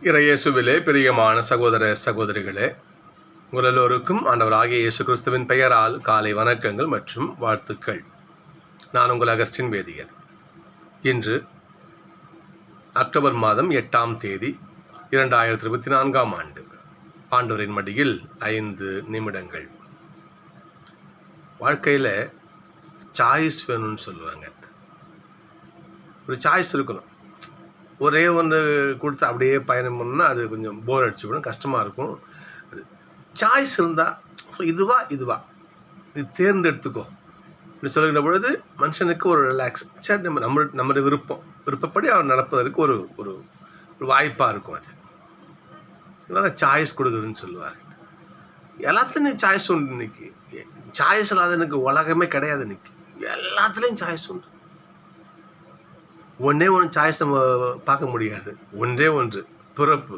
இறையேசுவிலே பிரியமான சகோதர சகோதரிகளே, உங்கள் எல்லோருக்கும் ஆண்டவராகிய இயேசு கிறிஸ்துவின் பெயரால் காலை வணக்கங்கள் மற்றும் வாழ்த்துக்கள். நான் உங்கள் அகஸ்டின் வேதியன். இன்று அக்டோபர் மாதம் 8ஆம் தேதி 2024ஆம் ஆண்டு. ஆண்டவரின் மடியில் 5 நிமிடங்கள். வாழ்க்கையில் சாய்ஸ் வேணும்னு சொல்லுவாங்க. ஒரு சாய்ஸ் இருக்கணும். ஒரே ஒன்று கொடுத்து அப்படியே பயணம் பண்ணால் அது கொஞ்சம் போர் அடிச்சுக்கணும், கஷ்டமாக இருக்கும். அது சாய்ஸ் இருந்தால் இதுவா இது தேர்ந்தெடுத்துக்கோ இப்படி சொல்லுகிற பொழுது மனுஷனுக்கு ஒரு ரிலாக்ஸ். சரி, நம்முடைய விருப்பப்படி அவர் நடப்பதற்கு ஒரு ஒரு ஒரு வாய்ப்பாக இருக்கும். அது அதனால் சாய்ஸ் கொடுக்குதுன்னு சொல்லுவார். எல்லாத்துலேயும் சாய்ஸ் உண்டு. இன்னைக்கு சாய்ஸ் இல்லாத எனக்கு உலகமே கிடையாது. இன்னைக்கு எல்லாத்துலேயும் சாய்ஸ் உண்டு. ஒன்றே சாய்ஸ் நம்ம பார்க்க முடியாது. ஒன்று பிறப்பு.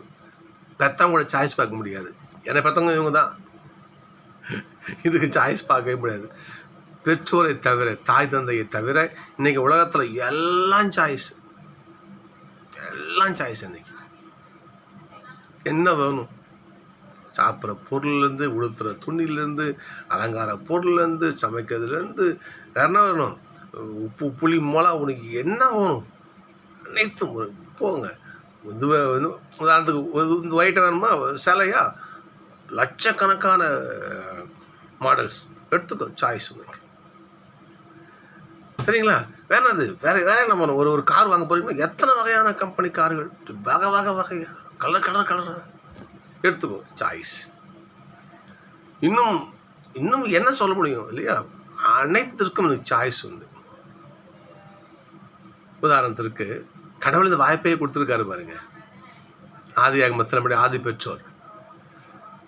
பெற்றவங்களோட சாய்ஸ் பார்க்க முடியாது. என்னை பெற்றவங்க இவங்க தான், இதுக்கு சாய்ஸ் பார்க்கவே முடியாது. பெற்றோரை தவிர, தாய் தந்தையை தவிர இன்றைக்கி உலகத்தில் எல்லாம் சாய்ஸ். இன்னைக்கு என்ன வேணும்? சாப்பிட்ற பொருள்லேருந்து, உடுத்துகிற துணிலேருந்து, அலங்கார பொருள்லேருந்து, சமைக்கிறதுலேருந்து என்ன வேணும்? உப்பு புளி மிளகா உனக்கு என்ன வேணும்? அனைத்தும் போங்க. உதாரணத்துக்கு இந்த ஒயிட்டை வேணுமா, சிலையா, லட்சக்கணக்கான மாடல்ஸ் எடுத்துக்கோ. சாய்ஸ் உனக்கு. சரிங்களா? வேற என்ன பண்ணணும்? ஒரு கார் வாங்க போறீங்கன்னா எத்தனை வகையான கம்பெனி கார்கள், வகையா, கலர் எடுத்துக்கோ. சாய்ஸ். இன்னும் என்ன சொல்ல முடியும் இல்லையா? அனைத்திற்கும் எனக்கு சாய்ஸ் உண்டு. உதாரணத்திற்கு கடவுள் இந்த வாய்ப்பையே கொடுத்துருக்காரு பாருங்க. ஆதியாகமத்தில் நம்முடைய ஆதி பெற்றோர்,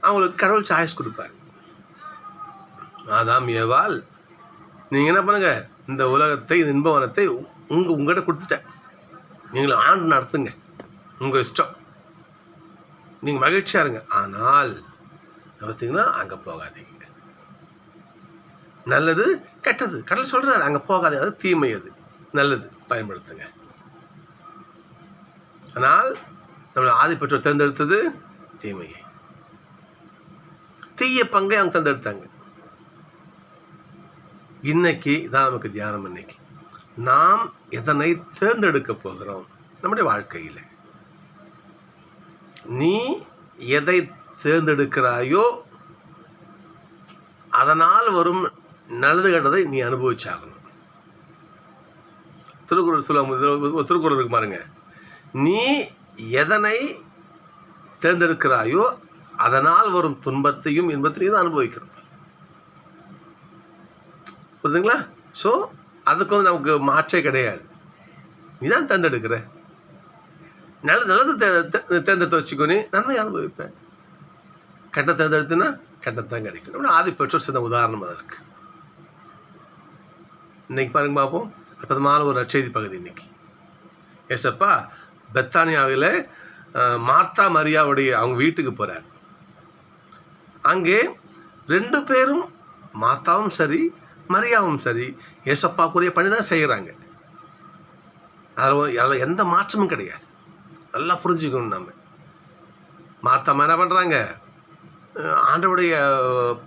அவங்களுக்கு கடவுள் சாய்ஸ் கொடுப்பார். ஆதாம் ஏவாள், நீங்கள் என்ன பண்ணுங்க, இந்த உலகத்தை, இந்த இன்பவனத்தை உங்கள்கிட்ட கொடுத்துட்டேன், நீங்களும் ஆண்டு நடத்துங்க, உங்கள் இஷ்டம், நீங்கள் மகிழ்ச்சியாக இருங்க. ஆனால் பார்த்தீங்கன்னா அங்கே போகாதீங்க. நல்லது கெட்டது கடவுள் சொல்கிறாரு, அங்கே போகாதீங்க. அது தீமை, அது நல்லது பயன்படுத்துங்க. ஆனால் நம்மளை ஆதி பெற்றோர் தேர்ந்தெடுத்தது தீமையை, தீய பங்கை அவங்க தேர்ந்தெடுத்தாங்க. இன்னைக்கு தான் நமக்கு தியானம். இன்னைக்கு நாம் எதனை தேர்ந்தெடுக்க போகிறோம் நம்முடைய வாழ்க்கையில்? நீ எதை தேர்ந்தெடுக்கிறாயோ அதனால் வரும் நல்லது கெட்டதை நீ அனுபவிச்சாகணும். திருக்குறள் இருக்கு பாருங்க. நீ எதனை தேர்ந்தெடுக்கிறாயோ அதனால் வரும் துன்பத்தையும் இன்பத்தையும் தான் அனுபவிக்கணும். புரியுதுங்களா? ஸோ அதுக்கு நமக்கு மாற்றே கிடையாது. நீ தான் தேர்ந்தெடுக்கிற. நல்லது தேர்ந்தெடுத்து வச்சுக்கோ, நீ நன்மை அனுபவிப்பேன். கெட்ட தேர்ந்தெடுத்துன்னா கெட்டத்தான் கிடைக்கும். ஆதி பெற்றோர் சின்ன உதாரணம் அதற்கு. இன்னைக்கு பாருங்க பார்ப்போம். அற்புதமான ஒரு நற்செய்தி பகுதி. இன்னைக்கு ஏசப்பா பெத்தானியாவில் மார்த்தா மரியாவுடைய அவங்க வீட்டுக்கு போகிறார். அங்கே 2 பேரும், மார்த்தாவும் சரி மரியாவும் சரி, ஏசப்பாக்குரிய பணி தான் செய்கிறாங்க. அதில் எந்த மாற்றமும் கிடையாது. நல்லா புரிஞ்சுக்கணும். நம்ம மார்த்தா என்ன பண்ணுறாங்க? ஆண்டவருடைய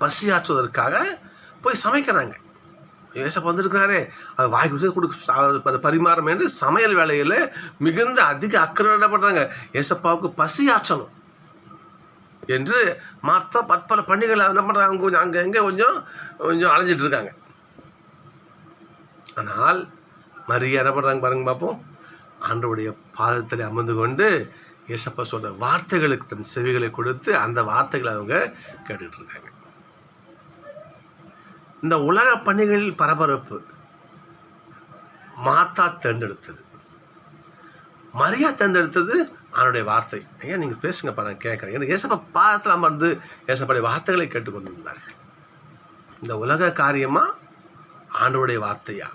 பசி ஆற்றுவதற்காக போய் சமைக்கிறாங்க. ஏசப்பா வந்திருக்கிறாரே, அது வாய்க்கு கொடுக்க பரிமாறம் என்று சமையல் வேலையில் மிகுந்த அதிக அக்கறை என்ன பண்ணுறாங்க? ஏசப்பாவுக்கு பசி ஆற்றணும் என்று மார்த்தா பற்பல பண்டிகைகளை என்ன பண்ணுறாங்க? கொஞ்சம் அங்கே கொஞ்சம் அலைஞ்சிட்டு இருக்காங்க. ஆனால் மரியா என்ன பண்ணுறாங்க பாருங்க பார்ப்போம். ஆண்டவருடைய பாதத்தில் அமர்ந்து கொண்டு ஏசப்பா சொல்கிற வார்த்தைகளுக்கு தன் செவிகளை கொடுத்து அந்த வார்த்தைகளை அவங்க கேட்டுட்டு இருக்காங்க. இந்த உலக பணிகளில் பரபரப்பு மார்த்தா தேர்ந்தெடுத்தது, மரியா தேர்ந்தெடுத்தது அவனுடைய வார்த்தை. ஐயா நீங்கள் பேசுங்கப்பா, நான் கேட்குறேன். ஏன்னா ஏசப்பா பாதத்தில் அமர்ந்து ஏசப்பாடைய வார்த்தைகளை கேட்டுக்கொண்டிருந்தார்கள். இந்த உலக காரியமா ஆண்டவருடைய வார்த்தையா?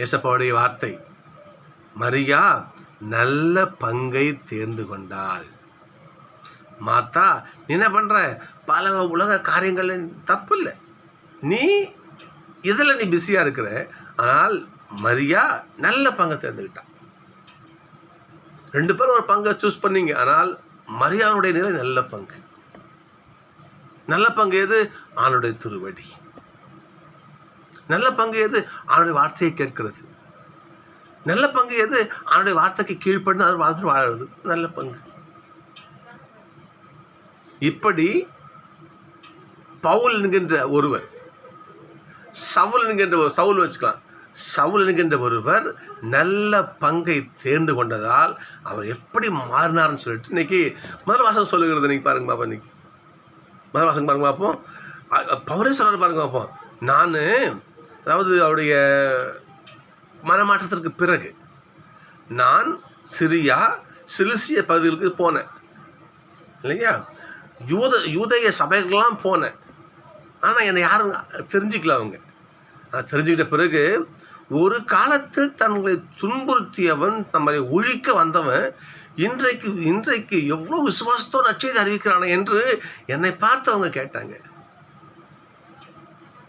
ஏசப்பாவுடைய வார்த்தை. மரியா நல்ல பங்கை தேர்ந்து கொண்டாள். மார்த்தா நீ என்ன பண்ணுற? பல உலக காரியங்கள் தப்பு இல்லை, நீ இதில் நீ பிஸியாக இருக்கிற. ஆனால் மரியா நல்ல பங்கை தேர்ந்துக்கிட்டான். 2 பேரும் ஒரு பங்கை சூஸ் பண்ணீங்க. ஆனால் மரியாளுடைய நிலை நல்ல பங்கு. நல்ல பங்கு எது? ஆணுடைய திருவடி. நல்ல பங்கு எது? ஆணுடைய வார்த்தையை கேட்கிறது. நல்ல பங்கு எது? ஆணுடைய வார்த்தைக்கு கீழ்ப்படிந்து அது வாழ்ந்து வாழறது நல்ல பங்கு. இப்படி பவுல் என்கின்ற ஒருவர், சவுல் வச்சுக்கலாம், சவுல் என்கின்ற ஒருவர் நல்ல பங்கை தேர்ந்து கொண்டதால் அவர் எப்படி மாறினார்னு சொல்லிட்டு இன்னைக்கு முதல் வாசகம் சொல்லுகிறது. இன்னைக்கு பாருங்க பாப்பா, இன்னைக்கு முதல் வாசகம் பாருங்க பார்ப்போம். பவுலே சொல்றாரு பாருங்க பார்ப்போம். நான், அதாவது அவருடைய மனமாற்றத்திற்கு பிறகு நான் சிரியா சிலிசிய பகுதிகளுக்கு போனேன் இல்லையா, யூதேய சபைகள்லாம் போனேன். ஆனால் என்னை யாரும் தெரிஞ்சுக்கல. அவங்க நான் தெரிஞ்சுக்கிட்ட பிறகு ஒரு காலத்தில் தங்களை துன்புறுத்தியவன், நம்மை ஒழிக்க வந்தவன் இன்றைக்கு எவ்வளோ விசுவாசத்தோடு நற்செய்தி அறிவிக்கிறானே என்று என்னை பார்த்து அவங்க கேட்டாங்க.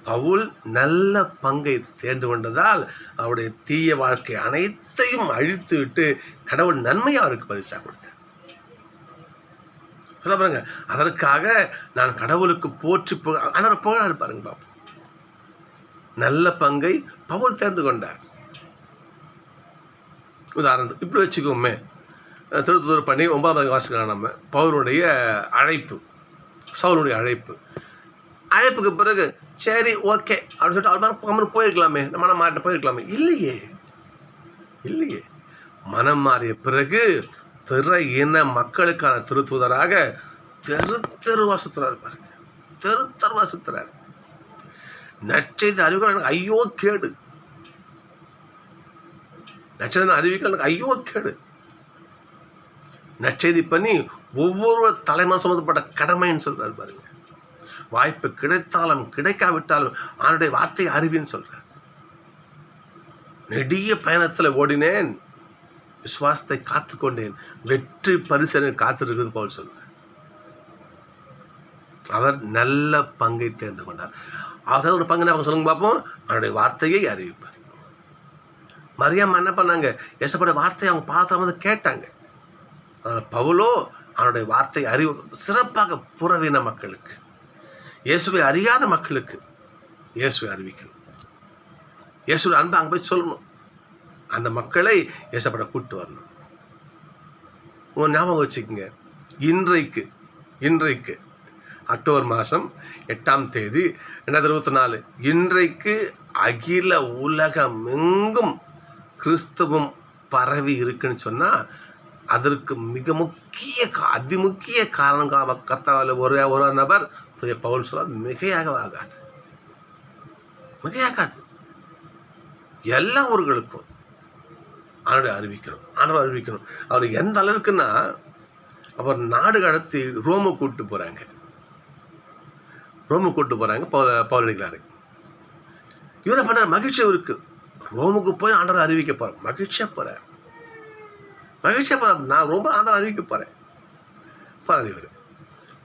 பவுல் நல்ல பங்கை தேர்ந்து கொண்டதால் அவருடைய தீய வாழ்க்கை அனைத்தையும் அழித்து விட்டு கடவுள் நன்மையை அவருக்கு பரிசாக கொடுத்தார். சொல்ல பாருங்க, அதற்காக நான் கடவுளுக்கு போற்றி அதோட புகழாரு பாருங்க பாப்போம். நல்ல பங்கை பவுல் தேர்ந்து கொண்டார். உதாரணத்துக்கு இப்படி வச்சுக்கோமே, திருத்துதர் பண்ணி 9வது வாசிக்கலாம் நம்ம பவுலுடைய அழைப்பு, சவுலுடைய அழைப்புக்கு பிறகு சரி ஓகே அப்படின்னு சொல்லிட்டு அவர் போயிருக்கலாமே, மனம் மாறிட்டு போயிருக்கலாமே. இல்லையே, மனம் மாறிய பிறகு பிற இன மக்களுக்கான திருத்துதராக தெருவா சுத்துறாரு பாருங்க, தெருவா சுத்துறாரு. நற்செய்தி அறிவிக்க ஐயோ கேடு, நற்செய்தி அறிவிக்க ஐயோ கேடு. நற்செய்தி பண்ணி ஒவ்வொரு தலைமுறை சம்பந்தப்பட்ட கடமைன்னு சொல்றாரு பாருங்க. வாய்ப்பு கிடைத்தாலும் கிடைக்காவிட்டாலும் அவனுடைய வார்த்தையை அறிவின்னு சொல்றார். நெடிய பயணத்தில் ஓடினேன், விசுவாசத்தை காத்துக்கொண்டேன், வெற்றி பரிசனை காத்திருக்குன்னு போல் சொல்றார். அவர் நல்ல பங்கை தேர்ந்து கொண்டார். அதாவது ஒரு பங்கு அவங்க சொல்லுங்க பார்ப்போம், அவனுடைய வார்த்தையை அறிவிப்பார். மரியாம் என்ன பண்ணாங்க? ஏசப்பட வார்த்தையை அவங்க பார்த்து வந்து கேட்டாங்க. பவுலோ அவனுடைய வார்த்தை சிறப்பாக புறவின மக்களுக்கு, இயேசுவை அறியாத மக்களுக்கு இயேசுவை அறிவிக்கணும். இயேசுவை அன்பை அங்கே போய் சொல்லணும். அந்த மக்களை இயேசப்பட கூப்பிட்டு வரணும். உங்கள் ஞாபகம் வச்சுக்கோங்க, இன்றைக்கு அக்டோபர் மாதம் 8ஆம் தேதி 2024, இன்றைக்கு அகில உலகமெங்கும் கிறிஸ்தவம் பரவி இருக்குன்னு சொன்னால் அதற்கு மிக அதிமுக்கிய காரணம் கர்த்தாவில் ஒரு நபர் பவுல் சொல்ல மிகையாகாது. எல்லா ஊர்களுக்கும் ஆண்டவரை அறிவிக்கணும். அவர் எந்த அளவுக்குன்னா, அவர் நாடு கடத்தி ரோமை கூப்பிட்டு போகிறாங்க. பவுல் அடிக்கிறாரு. இவரை பண்ண மகிழ்ச்சி இருக்கு. ரோமுக்கு போய் ஆண்டவரை அறிவிக்க போகிறேன், மகிழ்ச்சியாக போகிறார். நான் ரொம்ப ஆண்டவரை அறிவிக்க போகிறேன். இவர்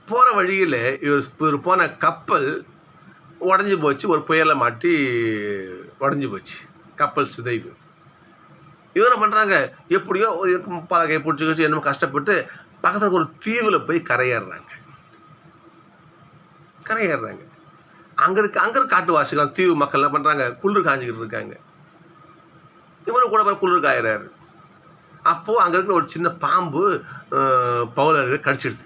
போகிற வழியில் இவர் போன கப்பல் உடஞ்சி போச்சு, ஒரு புயலை மாட்டி உடஞ்சி போச்சு, கப்பல் சிதைவு. இவரை பண்ணுறாங்க, எப்படியோ பலகை பிடிச்சி என்னமோ கஷ்டப்பட்டு பக்கத்தில் ஒரு தீவில் போய் கரையேறுறாங்க. அங்கே இருக்க காட்டுவாசிகள், தீவு மக்கள் என்ன பண்ணுறாங்க? குளிர் காஞ்சிக்கிட்டு இருக்காங்க. இவரும் கூட குளிர் காயிறாரு. அப்போது அங்கே இருக்கிற ஒரு சின்ன பாம்பு பவுல கடிச்சிடுது.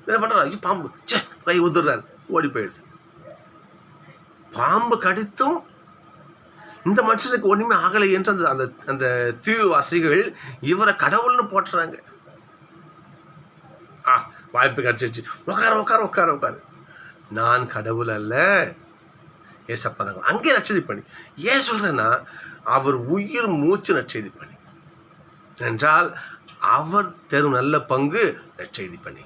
என்ன பண்ணுறாரு? ஐயோ பாம்பு, கை உதுறாரு, ஓடி போயிடுது. பாம்பு கடித்தும் இந்த மனுஷனுக்கு ஒன்றுமே ஆகலை என்று அந்த அந்த தீவுவாசிகள் இவரை கடவுள்னு போட்டுறாங்க. வாய்ப்பு கிடச்சிருச்சு, உட்காரு, நான் கடவுள் அல்ல, ஏசப்பதாங்க. அங்கே நற்செய்தி பண்ணி ஏன் சொல்கிறேன்னா, அவர் உயிர் மூச்சு நற்செய்தி பண்ணி என்றால் அவர் தரும் நல்ல பங்கு நற்செய்தி பண்ணி,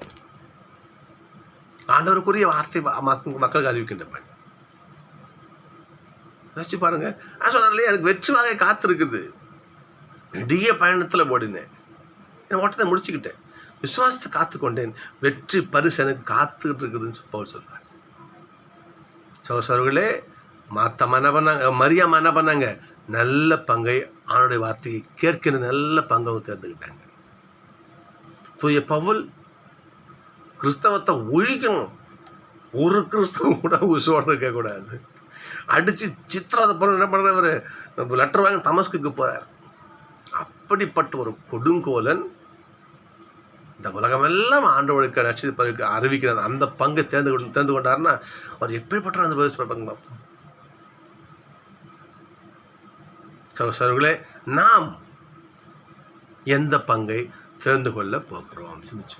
ஆண்டவருக்குரிய வார்த்தை மக்களுக்கு அறிவிக்கின்ற பணி. நினச்சி பாருங்க. நான் சொன்னாலே எனக்கு வெற்றி வாகை காத்திருக்குது. நெடிய பயணத்தில் ஓடினேன், என் ஓட்டத்தை முடிச்சுக்கிட்டேன், விசுவாசத்தை காத்துக்கொண்டேன், வெற்றி பரிசு எனக்கு காத்துக்கிட்டு இருக்குதுன்னு பவுல் சொல்றார். சகோதரர்களே, மரியாம் என்ன பண்ணாங்க? நல்ல பங்கை அவனுடைய வார்த்தையை கேட்கிற நல்ல பங்கை தேர்ந்துக்கிட்டாங்க. தூய பவுல் கிறிஸ்தவத்தை ஒழிக்கணும், ஒரு கிறிஸ்தவம் கூட உசுவோட இருக்கக்கூடாது, அடித்து சித்திரத்தை பண்ண என்ன பண்ணுறவர் லெட்டர் வாங்கி தமஸ்குக்கு போகிறார். அப்படிப்பட்ட ஒரு கொடுங்கோலன் இந்த உலகமெல்லாம் ஆண்டவருக்கு நட்சத்திர அறிவிக்கிறார். அந்த பங்கை தேர்ந்து கொண்டாருன்னா அவர் எப்படிப்பட்ட அந்த பங்கு பார்ப்போம். சகோதரர்களே, நாம் எந்த பங்கை தெரிந்து கொள்ள போகிறோம் சிந்திச்சு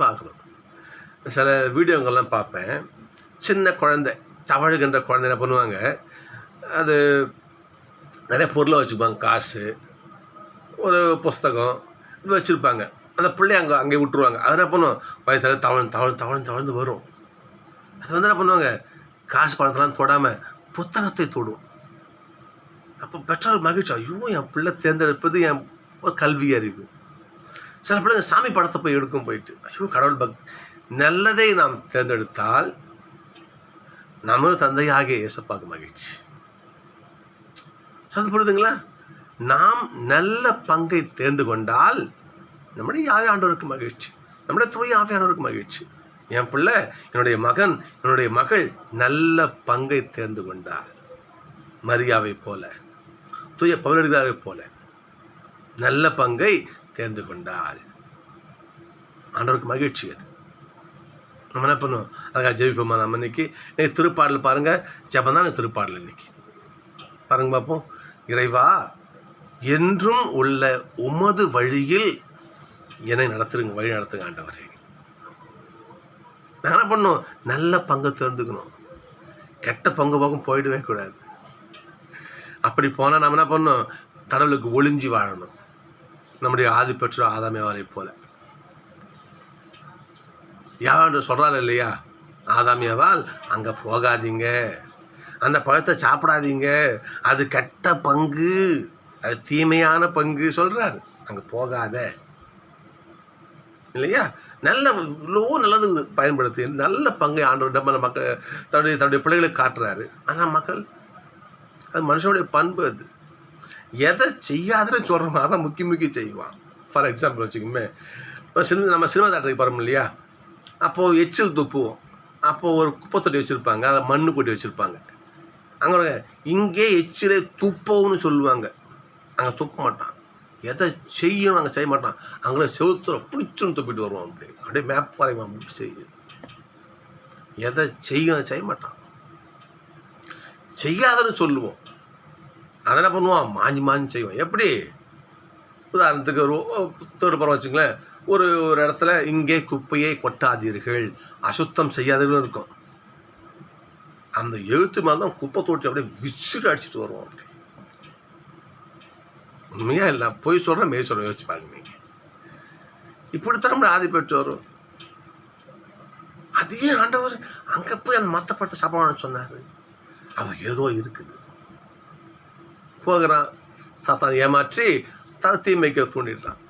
பார்க்கணும். சில வீடியோங்கள்லாம் பார்ப்பேன். சின்ன குழந்தை, தவழுகின்ற குழந்தை என்ன பண்ணுவாங்க, அது நிறைய பொருளை வச்சுப்பாங்க, காசு, ஒரு புஸ்தகம் இது வச்சுருப்பாங்க. அந்த பிள்ளைய அங்கே விட்டுருவாங்க. அது என்ன பண்ணுவோம், வயதில் தவழ்ந்து வரும். அது வந்து என்ன பண்ணுவாங்க, காசு பணத்தெல்லாம் தொடாமல் புத்தகத்தை தொடும். அப்போ பெற்றோர் மகிழ்ச்சி, ஐயோ என் பிள்ளை தேர்ந்தெடுப்பது என் ஒரு கல்வி அறிவு. சில பிள்ளைங்க சாமி படத்தை போய் எடுக்கும், போயிட்டு ஐயோ கடவுள் பக்தி. நல்லதை நாம் தேர்ந்தெடுத்தால் நமது தந்தையாகிய இயேசுவுக்கு மகிழ்ச்சி. புரியுதுங்களா? நாம் நல்ல பங்கை தேர்ந்து கொண்டால் நம்முடைய ஆவியானவருக்கு மகிழ்ச்சி, நம்முடைய தூய ஆவியானவருக்கு மகிழ்ச்சி. என் பிள்ளை, என்னுடைய மகன், என்னுடைய மகள் நல்ல பங்கை தேர்ந்து கொண்டார். மரியாவை போல, தூய பவுலடிகளாரை போல நல்ல பங்கை தேர்ந்து கொண்டால் ஆண்டவருக்கு மகிழ்ச்சி. அது நம்ம என்ன பண்ணுவோம், அதுக்காக ஜெபிப்போமா? நம்ம இன்னைக்கு திருப்பாடல் பாருங்கள், ஜெபம் தான் திருப்பாடல். இன்னைக்கு பாருங்க பார்ப்போம். இறைவா, என்றும் உள்ள உமது வழியில் என்னை வழி நடத்துங்க ஆண்டவரே. நான் என்ன பண்ணும், நல்ல பங்கை தேர்ந்துக்கணும், கெட்ட பங்கு பக்கம் போயிடவே கூடாது. அப்படி போனால் நம்ம என்ன பண்ணணும், கடவுளுக்கு ஒளிஞ்சி வாழணும், நம்முடைய ஆதி பெற்றோர் ஆதாமேவாலை போல. யார் சொல்கிறாரு இல்லையா, ஆதாமியாவால் அங்கே போகாதீங்க, அந்த பழத்தை சாப்பிடாதீங்க, அது கெட்ட பங்கு, அது தீமையான பங்கு சொல்கிறாரு, அங்கே போகாத இல்லையா. நல்ல இவ்வளோ நல்லது பயன்படுத்தி நல்ல பங்கை ஆண்டவர் நம்ம மக்கள் தன்னுடைய பிள்ளைகளுக்கு காட்டுறாரு. ஆனால் மக்கள், அது மனுஷனுடைய பண்பு. அது எதை செய்யாதுன்னு சொல்கிறோமோ அதான் முக்கிய செய்வான். ஃபார் எக்ஸாம்பிள் வச்சுக்கோமே, நம்ம சினிமா தேட்டருக்கு போகிறோம் இல்லையா, அப்போது எச்சில் துப்புவோம். அப்போது ஒரு குப்பை தொட்டி வச்சுருப்பாங்க, அதை மண்ணு கொட்டி வச்சுருப்பாங்க. அங்கே இங்கே எச்சிலே துப்பவுன்னு சொல்லுவாங்க, அங்கே துப்ப மாட்டான். எதை செய்யணும் அங்கே செய்ய மாட்டான், அங்கே செவுத்துல பிடிச்சுன்னு துப்பிட்டு வருவான். அப்படியே மேப் வரைவான், அப்படி செய்யும். எதை செய்யும் செய்ய மாட்டான், செய்யாதன்னு சொல்லுவோம். அதை என்ன பண்ணுவான், மாஞ்சி செய்வான். எப்படி, உதாரணத்துக்கு ஒரு தேர்டு படம் வச்சுங்களேன், ஒரு இடத்துல இங்கே குப்பையை கொட்டாதீர்கள், அசுத்தம் செய்யாதீர்கள் இருக்கும். அந்த எழுத்து மேலே தான் குப்பை தோட்டி அப்படியே விசிட்டு அடிச்சுட்டு வருவோம். அப்படி உண்மையாக இல்லை, போய் சொல்கிறேன் மெய் சொல்கிறேன், யோசிச்சு பாருங்க நீங்கள். இப்படித்தான் நம்ம ஆதி பெற்றோர். அதே ஆண்டவர் அங்கே போய் அந்த மற்ற படத்தை சாப்பிடணும்னு சொன்னார். அவன் ஏதோ இருக்குது போகிறான், சாத்தான் ஏமாற்றி தீமைக்கு தூண்டிடுறான்.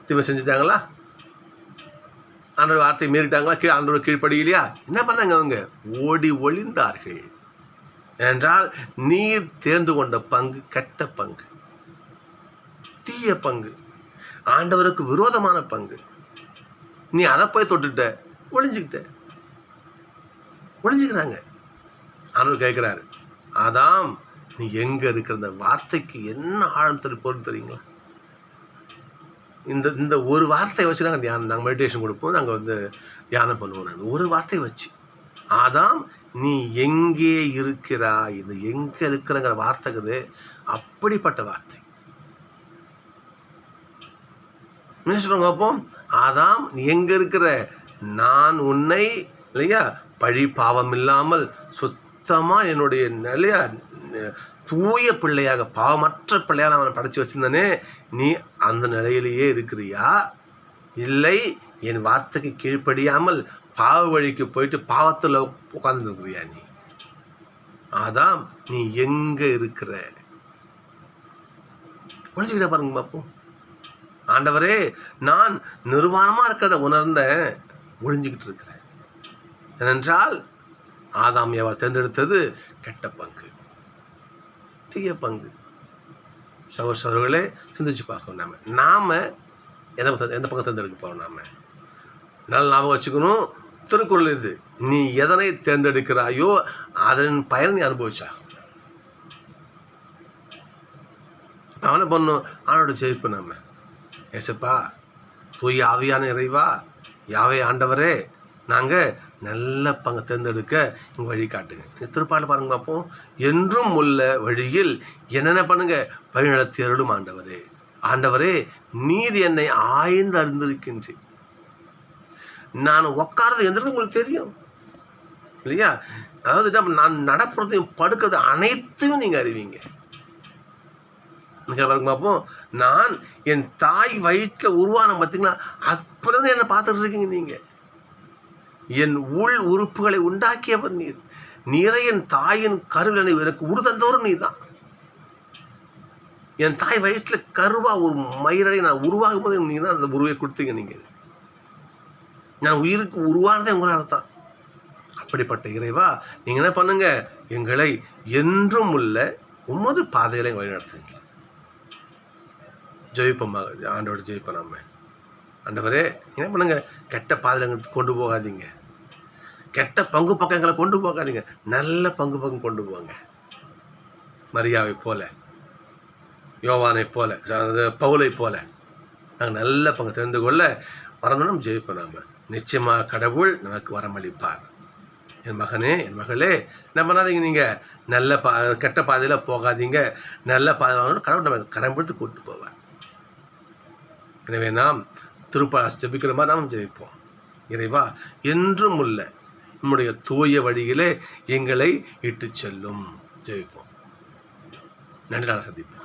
தீமை செஞ்சுட்டாங்களா, ஆண்டவர் வார்த்தை மீறிட்டாங்களா, ஆண்டவர் கீழ்ப்படியிலையா, என்ன பண்ணாங்க, அவங்க ஓடி ஒளிந்தார்கள். என்றால் நீர் தேர்ந்து கொண்ட பங்கு கெட்ட பங்கு, தீய பங்கு, ஆண்டவருக்கு விரோதமான பங்கு. நீ அதை போய் தொட்டுட்ட, ஒளிஞ்சுக்கிறாங்க. ஆண்டவர் கேட்கிறாரு, ஆதாம் நீ எங்க இருக்கிற அந்த வார்த்தைக்கு என்ன ஆழம் பொருள் தெரியுங்களா? இந்த ஒரு வார்த்தையை வச்சு நாங்கள் நாங்கள் மெடிடேஷன் கொடுப்போம், நாங்கள் வந்து தியானம் பண்ணுவோம். நாங்கள் ஒரு வார்த்தையை வச்சு, ஆதாம் நீ எங்கே இருக்கிறாய், இது எங்கே இருக்கிறங்கிற வார்த்தைக்குது. அப்படிப்பட்ட வார்த்தை சொல்லுங்க. அப்போ ஆதாம் நீ எங்கே இருக்கிற, நான் உன்னை இல்லையா பழி பாவம் இல்லாமல் சுத்தமாக என்னுடைய நிலையா தூய பிள்ளையாக, பாவமற்ற பிள்ளையாக நான் அவனை படைச்சி வச்சிருந்தேனே, நீ அந்த நிலையிலேயே இருக்கிறியா, இல்லை என் வார்த்தைக்கு கீழ்ப்படியாமல் பாவ வழிக்கு போயிட்டு பாவத்தில் உட்கார்ந்து இருக்கிறியா நீ? ஆதாம் நீ எங்க இருக்கிற? ஒழிச்சுக்கிட்ட பாருங்க பார்ப்போம். ஆண்டவரே, நான் நிர்வாணமா இருக்கிறத உணர்ந்த ஒழிஞ்சுக்கிட்டு இருக்கிறேன். ஏனென்றால் ஆதாம் ஏவாள் தேர்ந்தெடுத்தது கெட்ட பங்கு. முக்கிய பங்கு. சகோதரர்களே, சிந்திச்சு பார்க்கணும். நாம் எந்த பக்கம் தேர்ந்தெடுக்க போகிறோம்? நாம் நல்லா ஞாபகம் வச்சுக்கணும். திருக்குறள் இது, நீ எதனை தேர்ந்தெடுக்கிறாயோ அதன் பயன் நீ அனுபவிச்சா. அவனை பண்ணும் அவனோட ஜெயிப்பு. நம்ம ஏசப்பா, தூய ஆவியான இறைவா, யாவே ஆண்டவரே, நாங்கள் நல்ல பங்கு தேர்ந்தெடுக்க இங்கே வழி காட்டுங்க. திருப்பாடல் பாருங்க பார்ப்போம். என்றும் உள்ள வழியில் என்னென்ன பண்ணுங்க, வழி நடத்தி அருளும் ஆண்டவரே. ஆண்டவரே, நீர் என்னை ஆய்ந்து அறிந்திருக்கின்றேன். நான் உட்கார்றது எந்திரது உங்களுக்கு தெரியும் இல்லையா? அதாவது நான் நடப்புறதையும் படுக்கிறது அனைத்தையும் நீங்கள் அறிவீங்க. பார்ப்போம். நான் என் தாய் வயிற்றில் உருவான பார்த்தீங்கன்னா, அப்புறம் என்னை பார்த்துட்டு இருக்கீங்க. நீங்கள் என் உள் உறுப்புகளை உண்டாக்கியவர் நீர். நீரை என் தாயின் கருவில் எனக்கு உரு தந்தவரும் நீ தான். என் தாய் வயிற்றில் கருவா ஒரு மயிரை நான் உருவாகும் போது நீங்க தான் அந்த உருவை கொடுத்தீங்க. நீங்கள் நான் உயிருக்கு உருவானதே உங்களால் தான். அப்படிப்பட்ட இறைவா, நீங்கள் என்ன பண்ணுங்க, எங்களை என்றும் உள்ள உமது பாதையில வழி நடத்துங்க. ஜெயிப்போம், ஆண்டோட ஜெயிப்போம். நம்ம ஆண்டவரே, என்ன பண்ணுங்க, கெட்ட பாதையில கொண்டு போகாதீங்க. கெட்ட பங்கு பக்கங்களை கொண்டு போகாதீங்க. நல்ல பங்கு பக்கம் கொண்டு போங்க. மரியாவை போல, யோவானை போல, பவுலை போல நாங்கள் நல்ல பங்கு தெரிந்து கொள்ள வரணும். ஜெயிப்போம். நாம நிச்சயமாக கடவுள் நமக்கு வரமளிப்பார். என் மகனே, என் மகளே, என்ன பண்ணாதீங்க, நீங்கள் நல்ல கெட்ட பாதையில் போகாதீங்க. நல்ல பாதை கடவுள் நம்ம கரம் பிடித்து கூப்பிட்டு போவார். எனவே நாம் திருப்பால் ஜெபிக்கிற மாதிரி நாம் ஜெபிப்போம். இறைவா, என்றும் உள்ள நம்முடைய தூய வழியிலே எங்களை இட்டு செல்லும். ஜெபிப்போம். நன்றி. நாள் சந்திப்போம்.